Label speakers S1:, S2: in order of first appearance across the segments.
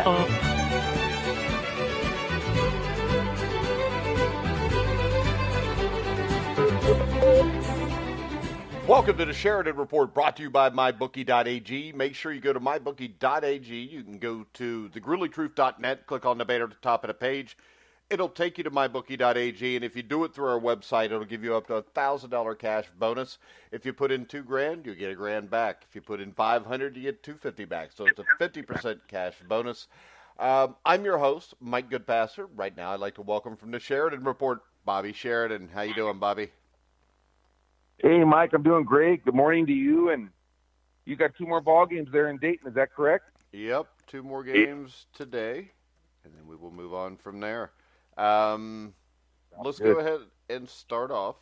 S1: Welcome to the Sheridan Report, brought to you by MYBookie.AG. Make sure you go to MYBookie.AG. You can go to thegruelytruth.net, click on the banner at the top of the page. It'll take you to MYBookie.AG, and if you do it through our website, it'll give you up to a $1,000 cash bonus. If you put in $2,000, you get $1,000 back. If you put in $500, you get $250 back. So it's a 50% cash bonus. I'm your host, Mike Goodpasser. Right now, I'd like to welcome from the Sheridan Report, Bobby Sheridan. How you doing, Bobby?
S2: Hey, Mike, I'm doing great. Good morning to you. And you got 2 more ball games there in Dayton. Is that correct?
S1: Yep, 2 more games today, and then we will move on from there. Let's go ahead and start off.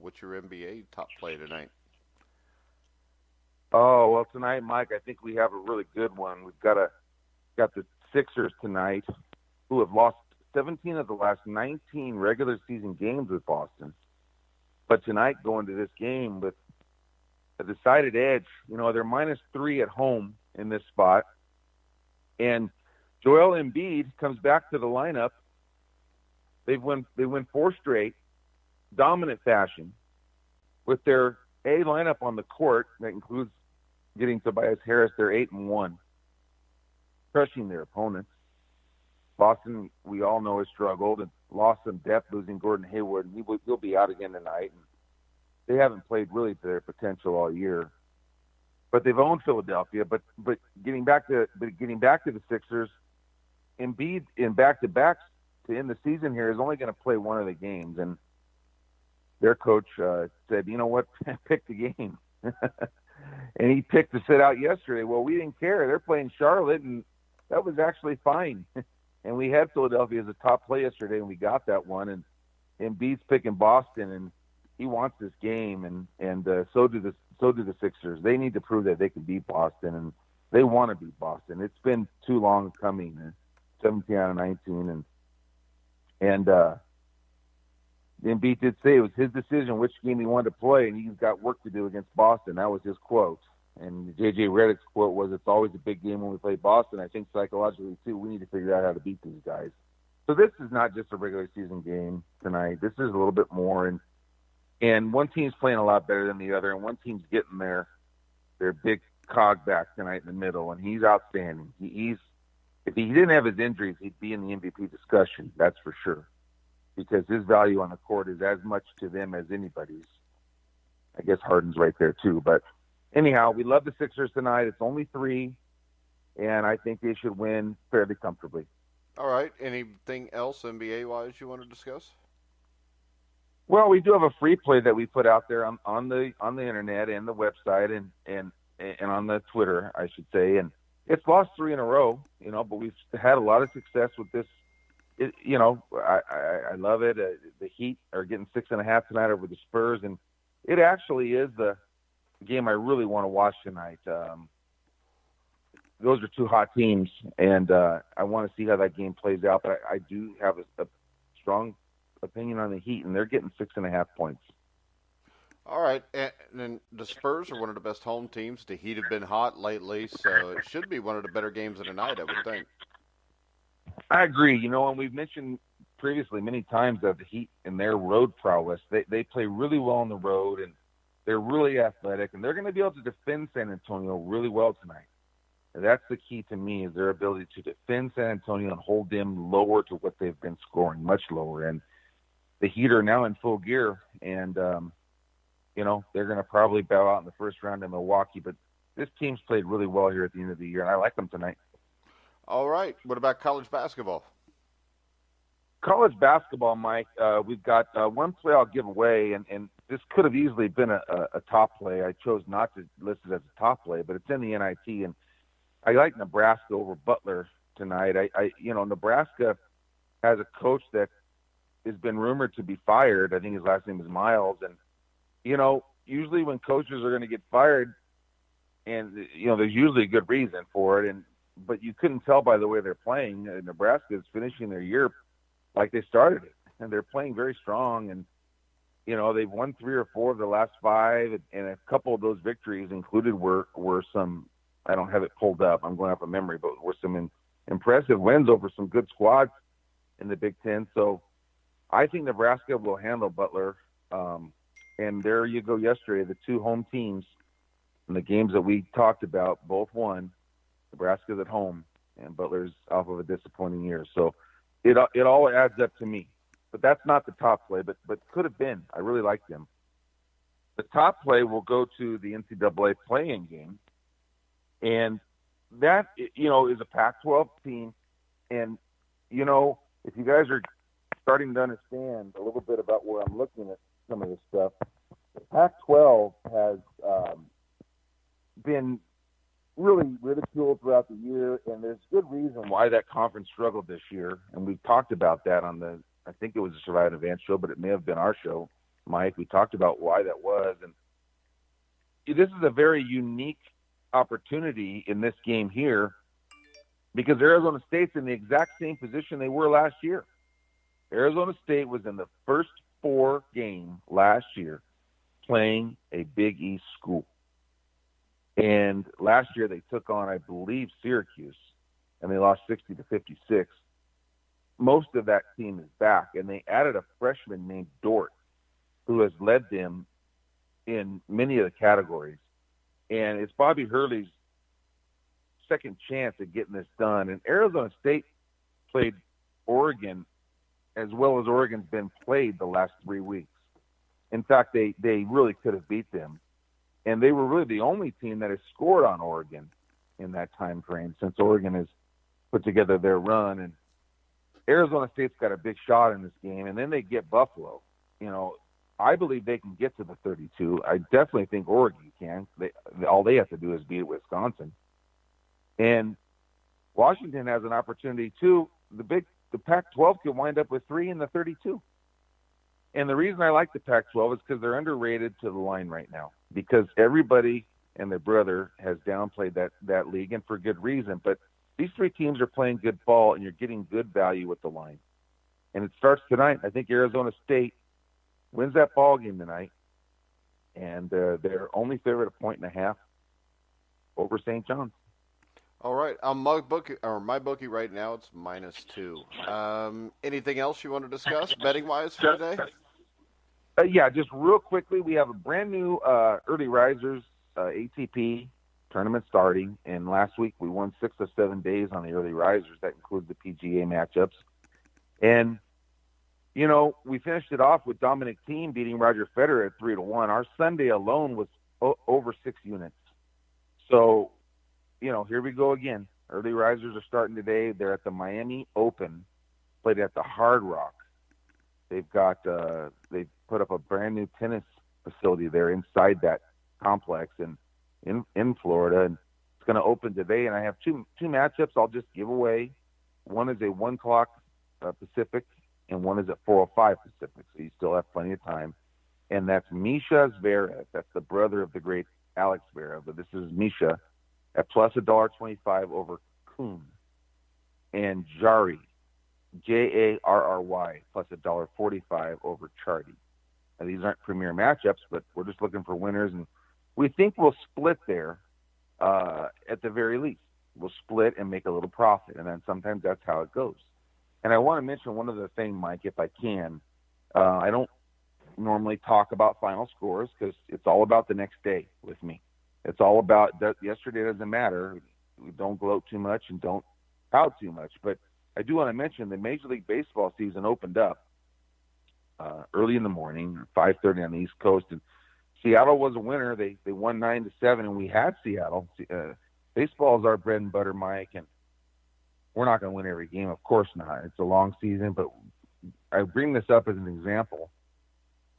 S1: What's your NBA top play tonight?
S2: Oh, well, tonight, Mike, I think we have a really good one. We've got the Sixers tonight, who have lost 17 of the last 19 regular season games with Boston. But tonight, going to this game with a decided edge, they're -3 at home in this spot. And Joel Embiid comes back to the lineup. They win 4 straight, dominant fashion, with their A lineup on the court. That includes getting Tobias Harris. They're 8-1, crushing their opponents. Boston, we all know, has struggled and lost some depth, losing Gordon Hayward. He'll be out again tonight. And they haven't played really to their potential all year. But they've owned Philadelphia. But getting back to the Sixers, Embiid in back-to-backs to end the season here is only going to play one of the games. And their coach said, you know what, pick the game. And he picked to sit out yesterday. Well, we didn't care. They're playing Charlotte, and that was actually fine. And we had Philadelphia as a top play yesterday, and we got that one. And Embiid's picking Boston, and he wants this game, and so do the Sixers. They need to prove that they can beat Boston, and they want to beat Boston. It's been too long coming, 17 out of 19, and Embiid did say it was his decision which game he wanted to play, and he's got work to do against Boston. That was his quote. And J.J. Redick's quote was, "It's always a big game when we play Boston." I think psychologically, too, we need to figure out how to beat these guys. So this is not just a regular season game tonight. This is a little bit more. And one team's playing a lot better than the other, and one team's getting their big cog back tonight in the middle, and he's outstanding. If he didn't have his injuries, he'd be in the MVP discussion, that's for sure, because his value on the court is as much to them as anybody's. I guess Harden's right there, too, but anyhow, we love the Sixers tonight. It's only 3, and I think they should win fairly comfortably.
S1: All right. Anything else NBA-wise you want to discuss?
S2: Well, we do have a free play that we put out there on the internet and the website and on the Twitter, I should say. And it's lost 3 in a row, but we've had a lot of success with this. I love it. The Heat are getting 6.5 tonight over the Spurs, and it actually is the game I really want to watch tonight. Those are 2 hot teams, and I want to see how that game plays out. But I do have a strong opinion on the Heat, and they're getting 6.5 points.
S1: All right, and then the Spurs are one of the best home teams. The Heat have been hot lately, so it should be one of the better games of the night, I would think.
S2: I agree. And we've mentioned previously many times that the Heat and their road prowess, they play really well on the road, and they're really athletic, and they're going to be able to defend San Antonio really well tonight. And that's the key to me, is their ability to defend San Antonio and hold them lower to what they've been scoring, much lower. And the Heat are now in full gear, and, they're going to probably bow out in the first round in Milwaukee. But this team's played really well here at the end of the year, and I like them tonight.
S1: All right. What about college basketball?
S2: College basketball, Mike, we've got one play I'll give away, and this could have easily been a top play. I chose not to list it as a top play, but it's in the NIT, and I like Nebraska over Butler tonight. Nebraska has a coach that has been rumored to be fired. I think his last name is Miles, and usually when coaches are going to get fired, and there's usually a good reason for it, but you couldn't tell by the way they're playing. Nebraska is finishing their year like they started it, and they're playing very strong, and they've won 3 or 4 of the last 5, and a couple of those victories included were some I don't have it pulled up. I'm going off of memory, but were some impressive wins over some good squads in the Big Ten. So I think Nebraska will handle Butler. And there you go yesterday, the two home teams in the games that we talked about, both won. Nebraska's at home, and Butler's off of a disappointing year. So it all adds up to me. But that's not the top play, but could have been. I really like them. The top play will go to the NCAA play-in game. And that, is a Pac-12 team. And, if you guys are starting to understand a little bit about where I'm looking at some of this stuff, the Pac-12 has been really ridiculed throughout the year, and there's good reason why that conference struggled this year. And we've talked about that on I think it was a Sheridan Advance show, but it may have been our show, Mike. We talked about why that was. And this is a very unique opportunity in this game here because Arizona State's in the exact same position they were last year. Arizona State was in the first 4 games last year playing a Big East school. And last year they took on, I believe, Syracuse, and they lost 60-56. Most of that team is back, and they added a freshman named Dort, who has led them in many of the categories. And it's Bobby Hurley's second chance at getting this done. And Arizona State played Oregon as well as Oregon's been played the last 3 weeks. In fact, they really could have beat them. And they were really the only team that has scored on Oregon in that time frame since Oregon has put together their run. And Arizona State's got a big shot in this game, and then they get Buffalo. I believe they can get to the 32. I definitely think Oregon can. All they have to do is beat Wisconsin. And Washington has an opportunity too. The Pac-12 could wind up with 3 in the 32. And the reason I like the Pac-12 is because they're underrated to the line right now, because everybody and their brother has downplayed that league, and for good reason. But these 3 teams are playing good ball, and you're getting good value with the line. And it starts tonight. I think Arizona State wins that ball game tonight, and they're only favorite a 1.5 over St. John's.
S1: All right, on MyBookie right now, it's -2. Anything else you want to discuss betting-wise for today?
S2: Yeah, just real quickly, we have a brand new Early Risers ATP tournament starting, and last week we won 6 of 7 days on the Early Risers. That includes the PGA matchups. And, we finished it off with Dominic Thiem beating Roger Federer at 3-1. Our Sunday alone was over 6 units. So, here we go again. Early Risers are starting today. They're at the Miami Open, played at the Hard Rock. They've got they've put up a brand new tennis facility there inside that complex in Florida, and it's going to open today. And I have two matchups I'll just give away. One is a 1:00 Pacific, and one is at 4:05 Pacific. So you still have plenty of time. And that's Misha Zverev. That's the brother of the great Alex Zverev. But this is Misha at plus $1.25 over Kuhn, and Jarry, Jarry, plus $1.45 over Chardy. Now, these aren't premier matchups, but we're just looking for winners, and we think we'll split there at the very least. We'll split and make a little profit, and then sometimes that's how it goes. And I want to mention one other thing, Mike, if I can. I don't normally talk about final scores because it's all about the next day with me. It's all about that. Yesterday doesn't matter. We don't gloat too much and don't pout too much. But I do want to mention the Major League Baseball season opened up early in the morning, 5:30 on the East Coast, and Seattle was a winner. They won 9-7, and we had Seattle. Baseball is our bread and butter, Mike, and we're not going to win every game. Of course not. It's a long season, but I bring this up as an example.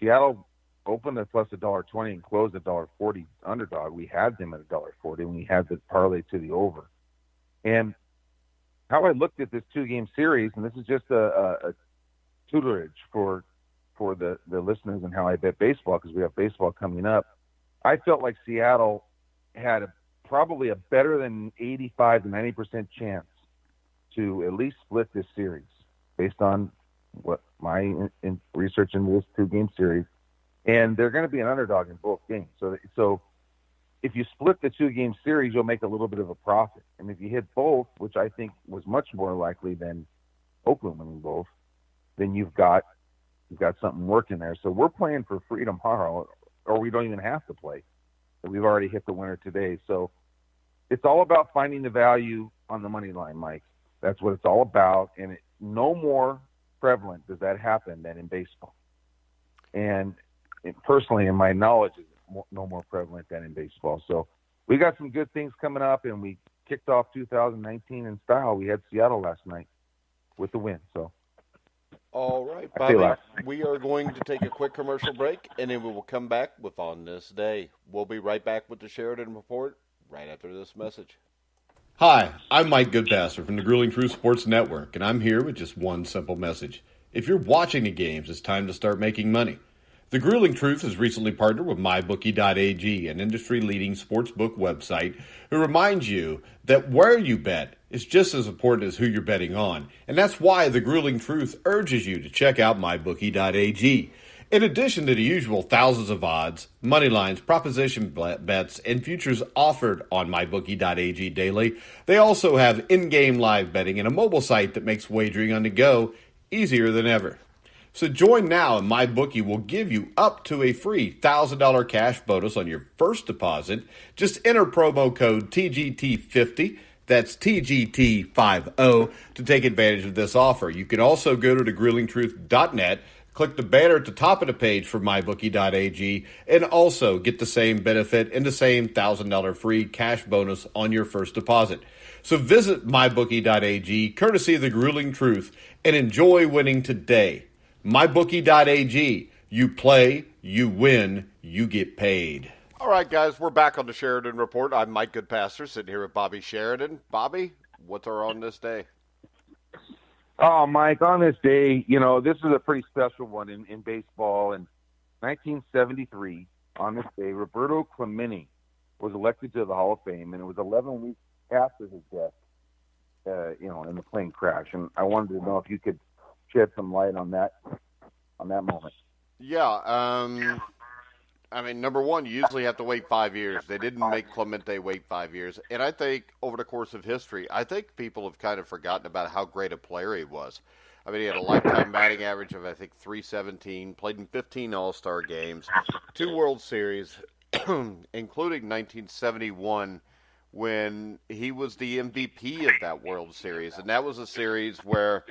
S2: Seattle opened at plus $1.20 and closed at $1.40 underdog. We had them at $1.40, and we had the parlay to the over. And how I looked at this 2-game series, and this is just a tutorage for the listeners and how I bet baseball, because we have baseball coming up. I felt like Seattle had probably a better than 85 to 90% chance to at least split this series based on what my research into this 2-game series. And they're going to be an underdog in both games. So if you split the 2-game series, you'll make a little bit of a profit. And if you hit both, which I think was much more likely than Oakland winning both, then you've got something working there. So we're playing for free tomorrow, or we don't even have to play. We've already hit the winner today. So it's all about finding the value on the money line, Mike. That's what it's all about. And no more prevalent does that happen than in baseball. And personally, in my knowledge, it's no more prevalent than in baseball. So we got some good things coming up, and we kicked off 2019 in style. We had Seattle last night with the win. So.
S1: All right, Bobby, we are going to take a quick commercial break, and then we will come back with On This Day. We'll be right back with the Sheridan Report right after this message. Hi, I'm Mike Goodpasser from the Grueling Truth Sports Network, and I'm here with just one simple message. If you're watching the games, it's time to start making money. The Grueling Truth has recently partnered with MYBookie.AG, an industry-leading sportsbook website, who reminds you that where you bet is just as important as who you're betting on, and that's why the Grueling Truth urges you to check out MYBookie.AG. In addition to the usual thousands of odds, money lines, proposition bets, and futures offered on MyBookie.ag daily, they also have in-game live betting and a mobile site that makes wagering on the go easier than ever. So join now, and MyBookie will give you up to a free $1,000 cash bonus on your first deposit. Just enter promo code TGT50, that's TGT50, to take advantage of this offer. You can also go to thegruelingtruth.net, click the banner at the top of the page for MyBookie.ag, and also get the same benefit and the same $1,000 free cash bonus on your first deposit. So visit MyBookie.ag, courtesy of the Grueling Truth, and enjoy winning today. MyBookie.ag. You play, you win, you get paid. All right, guys, we're back on the Sheridan Report. I'm Mike Goodpasser, sitting here with Bobby Sheridan. Bobby, what's our On This Day?
S2: Oh, Mike, on this day, this is a pretty special one in baseball. In 1973, on this day, Roberto Clemente was elected to the Hall of Fame, and it was 11 weeks after his death, in the plane crash. And I wanted to know if you could shed some light on that moment.
S1: Yeah, number one, you usually have to wait 5 years. They didn't make Clemente wait 5 years. And I think over the course of history, I think people have kind of forgotten about how great a player he was. I mean, he had a lifetime batting average of, I think, .317, played in 15 All-Star games, 2 World Series, including 1971, when he was the MVP of that World Series. And that was a series where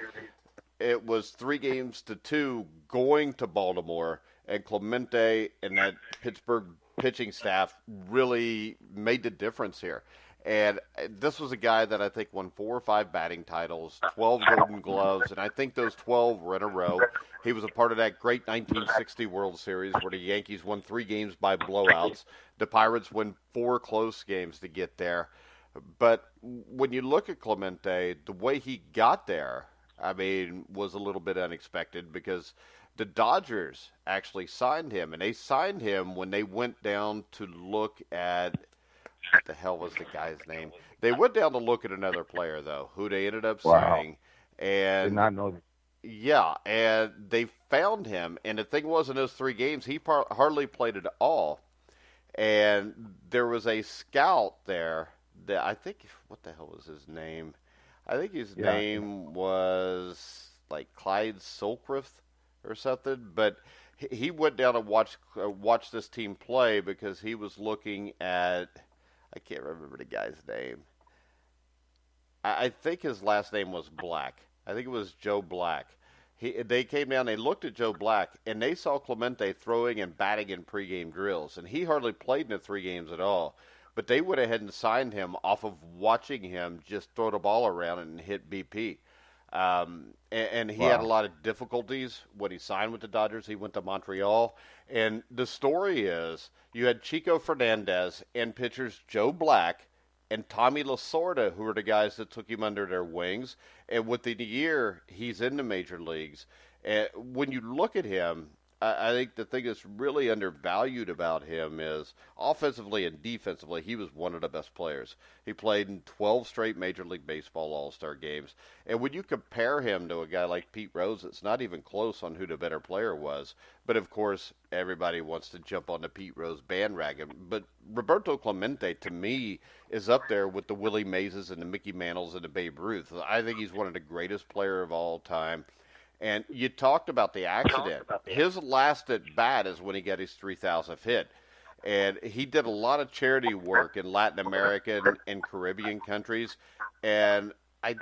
S1: it was 3-2 going to Baltimore, and Clemente and that Pittsburgh pitching staff really made the difference here. And this was a guy that I think won 4 or 5 batting titles, 12 Golden Gloves, and I think those 12 were in a row. He was a part of that great 1960 World Series where the Yankees won 3 games by blowouts. The Pirates won 4 close games to get there. But when you look at Clemente, the way he got there, was a little bit unexpected because the Dodgers actually signed him, and they signed him when they went down to look at, what the hell was the guy's name? They went down to look at another player, though, who they ended up signing. And
S2: did not know that.
S1: Yeah, and they found him, and the thing was, in those 3 games, he hardly played at all. And there was a scout there that I think, what the hell was his name? I think his name was like Clyde Solcraft or something, but he went down and watched this team play because he was looking at, I can't remember the guy's name. I think his last name was Black. I think it was Joe Black. They came down, they looked at Joe Black, and they saw Clemente throwing and batting in pregame drills, and he hardly played in the 3 games at all. But they went ahead and signed him off of watching him just throw the ball around and hit BP. And he had a lot of difficulties when he signed with the Dodgers. He went to Montreal. And the story is you had Chico Fernandez and pitchers Joe Black and Tommy Lasorda, who were the guys that took him under their wings. And within a year, he's in the major leagues. And when you look at him, I think the thing that's really undervalued about him is offensively and defensively, he was one of the best players. He played in 12 straight Major League Baseball All-Star games. And when you compare him to a guy like Pete Rose, it's not even close on who the better player was. But, of course, everybody wants to jump on the Pete Rose bandwagon. But Roberto Clemente, to me, is up there with the Willie Mazes and the Mickey Mantles and the Babe Ruth. I think he's one of the greatest players of all time. And you talked about the accident. His last at bat is when he got his 3,000th hit. And he did a lot of charity work in Latin America and Caribbean countries. And I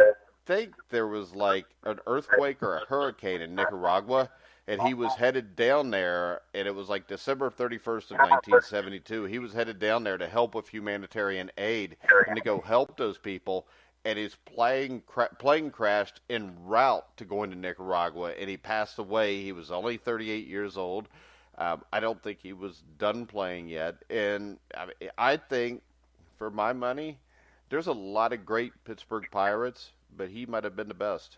S1: think there was like an earthquake or a hurricane in Nicaragua. And he was headed down there, and it was like December 31st of 1972. He was headed down there to help with humanitarian aid and to go help those people. And his plane crashed en route to going to Nicaragua, and he passed away. He was only 38 years old. I don't think he was done playing yet. And I think, for my money, there's a lot of great Pittsburgh Pirates, but he might have been the best.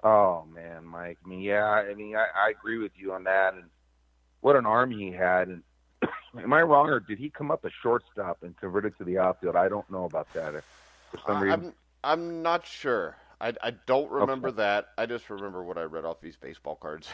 S2: Oh, man, Mike. I agree with you on that. And what an arm he had. And am I wrong, or did he come up a shortstop and converted to the outfield? I don't know about that. For some reason.
S1: I'm not sure. I don't remember that. I just remember what I read off these baseball cards.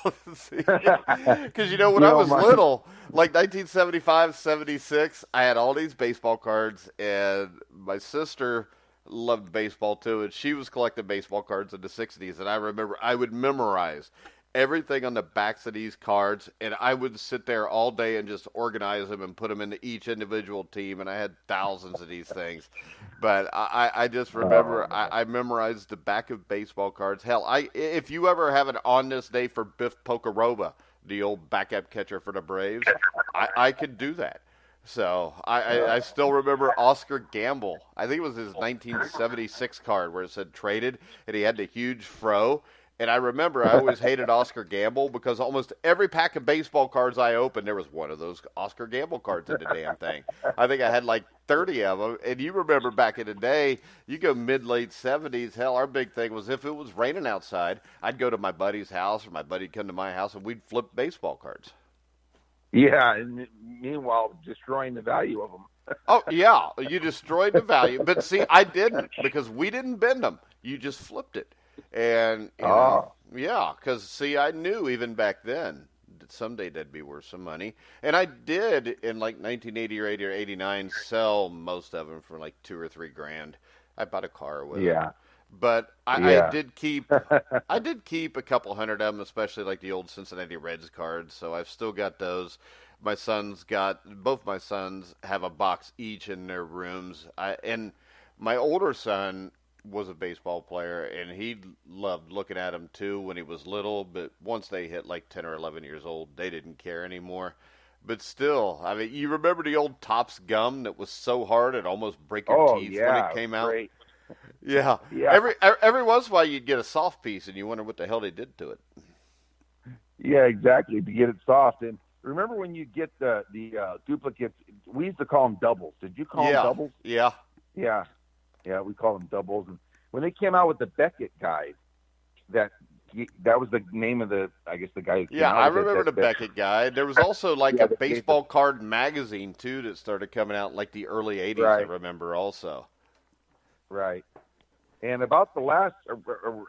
S1: Because, when I was little, like 1975, 76, I had all these baseball cards, and my sister loved baseball too, and she was collecting baseball cards in the 60s, and I remember I would memorize everything on the backs of these cards, and I would sit there all day and just organize them and put them into each individual team, and I had thousands of these things. But I just remember I memorized the back of baseball cards. Hell, if you ever have an on this day for Biff Pocoroba, the old backup catcher for the Braves, I could do that. So I still remember Oscar Gamble. I think it was his 1976 card where it said traded, and he had the huge fro. And I remember I always hated Oscar Gamble because almost every pack of baseball cards I opened, there was one of those Oscar Gamble cards in the damn thing. I think I had like 30 of them. And you remember back in the day, you go mid-late 70s, hell, our big thing was if it was raining outside, I'd go to my buddy's house or my buddy'd come to my house and we'd flip baseball cards.
S2: Yeah, and meanwhile, destroying the value of them.
S1: Oh, yeah, you destroyed the value. But see, I didn't because we didn't bend them. You just flipped it. And, yeah, because, see, I knew even back then that someday that'd be worth some money. And I did, in like 1980 or 80 or 89, sell most of them for like $2,000 or $3,000. I bought a car with them. But I did keep a couple hundred of them, especially like the old Cincinnati Reds cards. So I've still got those. Both my sons have a box each in their rooms. And my older son was a baseball player, and he loved looking at them too when he was little, but once they hit like 10 or 11 years old, they didn't care anymore. But still, I mean, you remember the old Topps gum that was so hard it almost break your teeth when it came out?
S2: Great.
S1: Yeah. Every once in a while you'd get a soft piece, and you wonder what the hell they did to it.
S2: Yeah, exactly, to get it soft. And remember when you get the duplicates, we used to call them doubles. Did you call them doubles?
S1: Yeah.
S2: Yeah, we call them doubles. And when they came out with the Beckett guide, that was the name of the guy who came out
S1: I remember the Beckett guide. There was also like a baseball card magazine, too, that started coming out in like the early 80s, right. I remember also.
S2: Right. And about the last,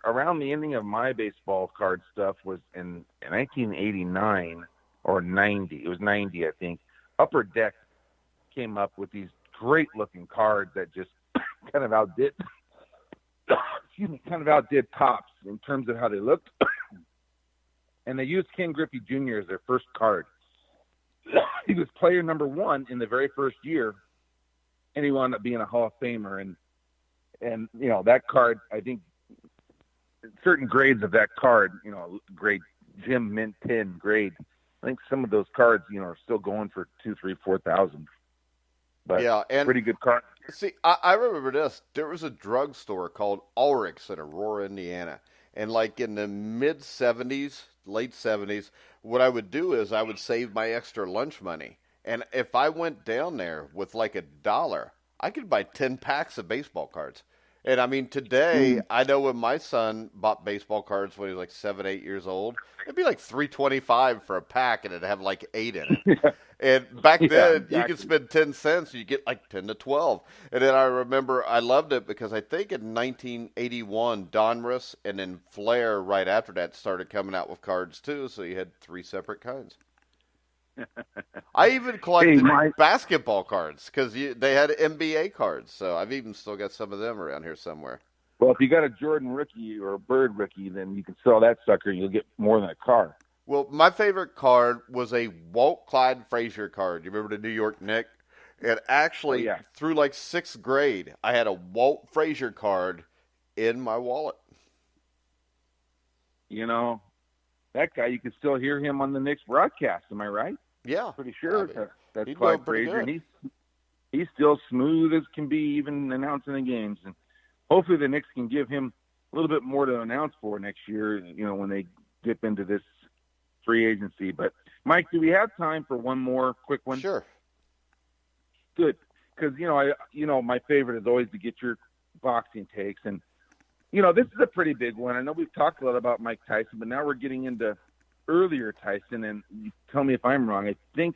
S2: around the ending of my baseball card stuff was in 1989 or 90. It was 90, I think. Upper Deck came up with these great-looking cards that just kind of outdid Topps in terms of how they looked. And they used Ken Griffey Jr. as their first card. He was player number 1 in the very first year, and he wound up being a Hall of Famer. And that card, I think certain grades of that card, grade Jim Mint 10 grade, I think some of those cards, are still going for $2,000, $3,000, $4,000. But
S1: yeah, and
S2: pretty good card.
S1: See, I remember this. There was a drugstore called Ulrich's in Aurora, Indiana. And like in the mid-70s, late 70s, what I would do is I would save my extra lunch money. And if I went down there with like $1, I could buy 10 packs of baseball cards. And I mean, today, I know when my son bought baseball cards when he was like 7, 8 years old, it'd be like $3.25 for a pack, and it'd have like 8 in it. And back
S2: Yeah,
S1: then, you could
S2: exactly.
S1: spend 10 cents, you get like 10 to 12. And then I remember I loved it because I think in 1981, Donruss and then Flair right after that started coming out with cards too, so you had 3 separate kinds. I even
S2: Hey,
S1: collected
S2: Mike.
S1: basketball cards because they had NBA cards, so I've even still got some of them around here somewhere.
S2: Well, if you got a Jordan rookie or a Bird rookie, then you can sell that sucker and you'll get more than a car.
S1: Well, my favorite card was a Walt Clyde Frazier card. You remember the New York Knicks? And
S2: Oh,
S1: actually,
S2: yeah.
S1: through like 6th grade, I had a Walt Frazier card in my wallet.
S2: You know, that guy, you can still hear him on the Knicks broadcast. Am I right?
S1: Yeah,
S2: Pretty
S1: I
S2: sure
S1: mean,
S2: that's
S1: he'd know
S2: Clyde
S1: it pretty
S2: Frazier.
S1: good.
S2: And he's still smooth as can be, even announcing the games. And hopefully the Knicks can give him a little bit more to announce for next year, when they dip into this free agency. But, Mike, do we have time for one more quick one?
S1: Sure.
S2: Good. Because, my favorite is always to get your boxing takes. And, this is a pretty big one. I know we've talked a lot about Mike Tyson, but now we're getting into earlier Tyson. And you tell me if I'm wrong. I think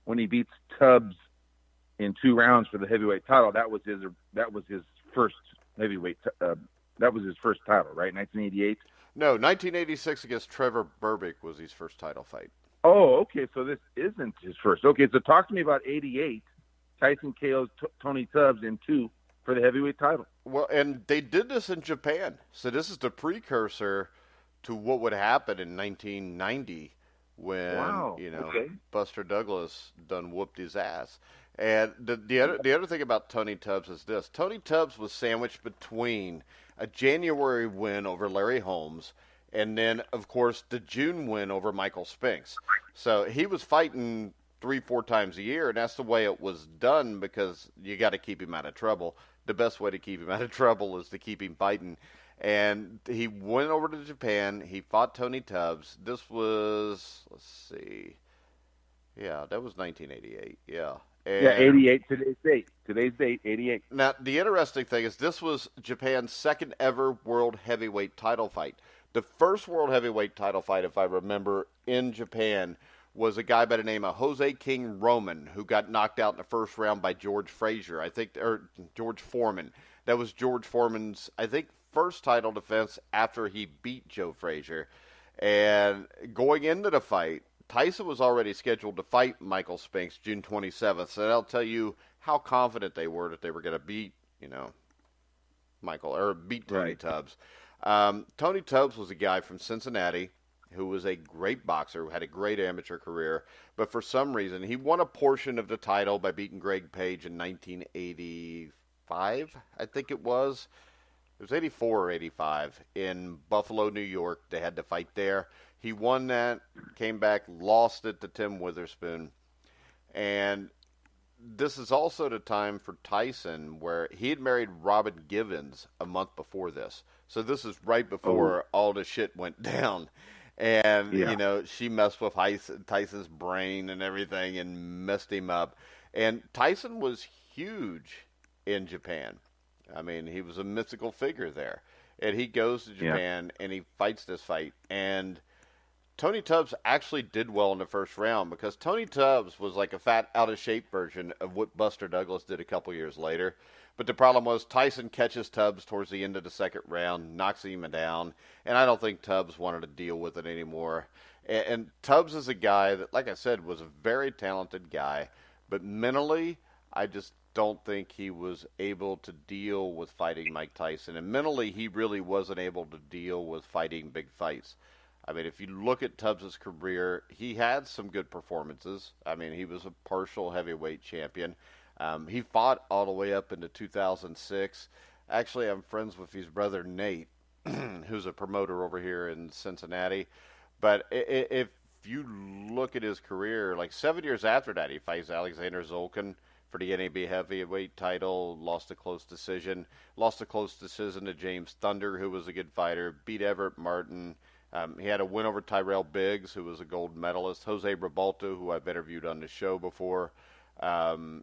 S2: when he beats Tubbs in 2 rounds for the heavyweight title, that was his first heavyweight. That was his first title, right? 1988.
S1: No, 1986 against Trevor Berbick was his first title fight.
S2: Oh, okay. So this isn't his first. Okay, so talk to me about 88. Tyson KO's Tony Tubbs in 2 for the heavyweight title.
S1: Well, and they did this in Japan. So this is the precursor to what would happen in 1990 when,
S2: Wow. Okay.
S1: Buster Douglas done whooped his ass. And the other thing about Tony Tubbs is this. Tony Tubbs was sandwiched between a January win over Larry Holmes and then, of course, the June win over Michael Spinks. So he was fighting 3, 4 times a year, and that's the way it was done because you got to keep him out of trouble. The best way to keep him out of trouble is to keep him fighting. And he went over to Japan. He fought Tony Tubbs. This was, let's see. Yeah, that was 1988. Yeah. And
S2: 88. Today's date, 88.
S1: now, the interesting thing is this was Japan's second ever world heavyweight title fight. The first world heavyweight title fight, if I remember, in Japan was a guy by the name of Jose King Roman, who got knocked out in the first round by George Frazier, or George Foreman. That was George Foreman's, I think, first title defense after he beat Joe Frazier. And going into the fight, Tyson was already scheduled to fight Michael Spinks June 27th, so that'll tell you how confident they were that they were going to beat, beat Tony
S2: Right.
S1: Tubbs. Tony Tubbs was a guy from Cincinnati who was a great boxer, who had a great amateur career, but for some reason he won a portion of the title by beating Greg Page in 1985, I think it was. It was 84 or 85 in Buffalo, New York. They had to fight there. He won that, came back, lost it to Tim Witherspoon. And this is also the time for Tyson where he had married Robin Givens a month before this. So this is right before all the shit went down. And,
S2: Yeah.
S1: she messed with Tyson's brain and everything and messed him up. And Tyson was huge in Japan. I mean, he was a mythical figure there. And he goes to Japan and he fights this fight. And Tony Tubbs actually did well in the first round because Tony Tubbs was like a fat, out-of-shape version of what Buster Douglas did a couple years later. But the problem was Tyson catches Tubbs towards the end of the second round, knocks him down, and I don't think Tubbs wanted to deal with it anymore. And Tubbs is a guy that, like I said, was a very talented guy, but mentally, I just don't think he was able to deal with fighting Mike Tyson. And mentally, he really wasn't able to deal with fighting big fights. I mean, if you look at Tubbs' career, he had some good performances. I mean, he was a partial heavyweight champion. He fought all the way up into 2006. Actually, I'm friends with his brother Nate, who's a promoter over here in Cincinnati. But if you look at his career, like 7 years after that, he fights Alexander Zolkin for the NAB heavyweight title, lost a close decision to James Thunder, who was a good fighter, beat Everett Martin. He had a win over Tyrell Biggs, who was a gold medalist. Jose Rebalto, who I've interviewed on the show before.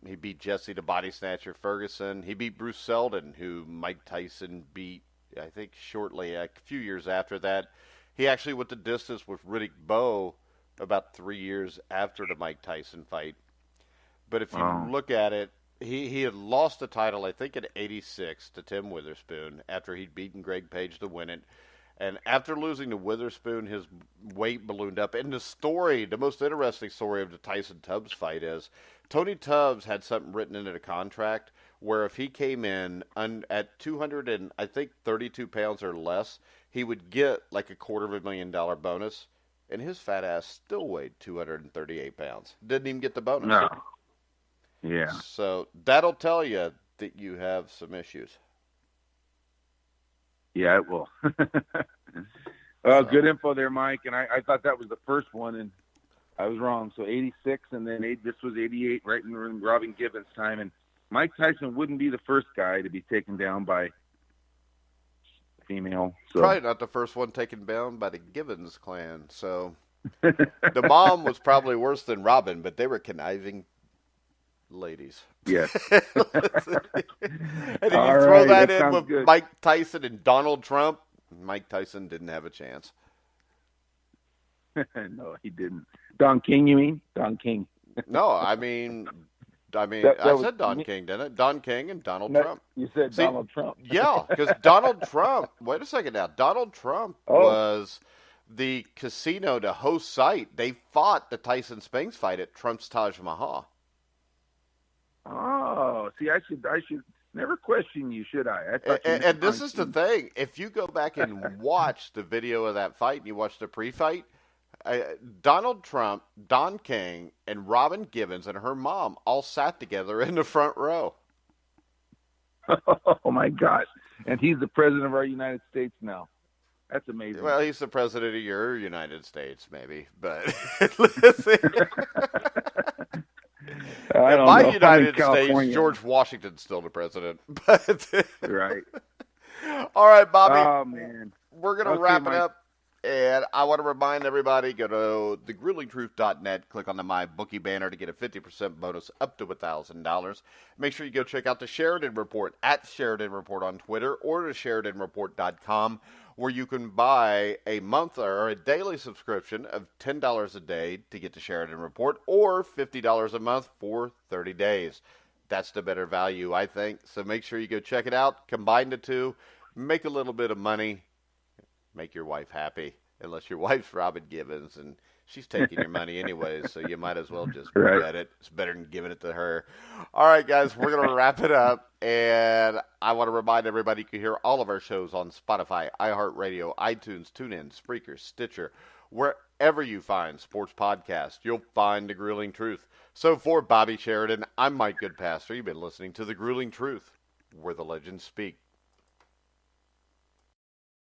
S1: He beat Jesse the Body Snatcher Ferguson. He beat Bruce Seldon, who Mike Tyson beat, I think, shortly, a few years after that. He actually went the distance with Riddick Bowe about 3 years after the Mike Tyson fight. But if you look at it, he had lost the title, I think, at 86 to Tim Witherspoon after he'd beaten Greg Page to win it. And after losing to Witherspoon, his weight ballooned up. And the story, the most interesting story of the Tyson-Tubbs fight is Tony Tubbs had something written into the contract where if he came in at 232 pounds or less, he would get like a $250,000 bonus. And his fat ass still weighed 238 pounds. Didn't even get the bonus.
S2: No. Yeah.
S1: So that'll tell you that you have some issues.
S2: Yeah, it will. Good info there, Mike. And I thought that was the first one, and I was wrong. So 86, and then this was 88, right in Robin Gibbons' time. And Mike Tyson wouldn't be the first guy to be taken down by a female. So.
S1: Probably not the first one taken down by the Gibbons clan. So the mom was probably worse than Robin, but they were conniving ladies.
S2: Yes.
S1: And then you throw that in with good. Mike Tyson and Donald Trump. Mike Tyson didn't have a chance.
S2: No, he didn't. Don King, you mean? Don King.
S1: No, I mean, I said Don King, didn't it? Don King and Donald Trump.
S2: You said Donald Trump.
S1: Yeah, because Donald Trump, wait a second now, Donald Trump was the casino to host site. They fought the Tyson Spinks fight at Trump's Taj Mahal.
S2: Oh, see, I should never question you, should I?
S1: And this is the thing. If you go back and watch the video of that fight and you watch the pre-fight, Donald Trump, Don King, and Robin Gibbons and her mom all sat together in the front row.
S2: Oh, my gosh. And he's the president of our United States now. That's amazing.
S1: Well, he's the president of your United States, maybe. But listen. In my United States, George Washington's still the president. But
S2: right.
S1: All right, Bobby.
S2: Oh, man.
S1: We're going to wrap it up. And I want to remind everybody, go to thegruelingtruth.net, click on the MyBookie banner to get a 50% bonus up to $1,000. Make sure you go check out the Sheridan Report at Sheridan Report on Twitter or to SheridanReport.com, where you can buy a month or a daily subscription of $10 a day to get the Sheridan Report or $50 a month for 30 days. That's the better value, I think. So make sure you go check it out. Combine the two. Make a little bit of money. Make your wife happy, unless your wife's Robin Gibbons, and she's taking your money anyways, so you might as well just bet it. It's better than giving it to her. All right, guys, we're going to wrap it up, and I want to remind everybody you can hear all of our shows on Spotify, iHeartRadio, iTunes, TuneIn, Spreaker, Stitcher. Wherever you find sports podcasts, you'll find The Grueling Truth. So for Bobby Sheridan, I'm Mike Goodpastor. You've been listening to The Grueling Truth, where the legends speak.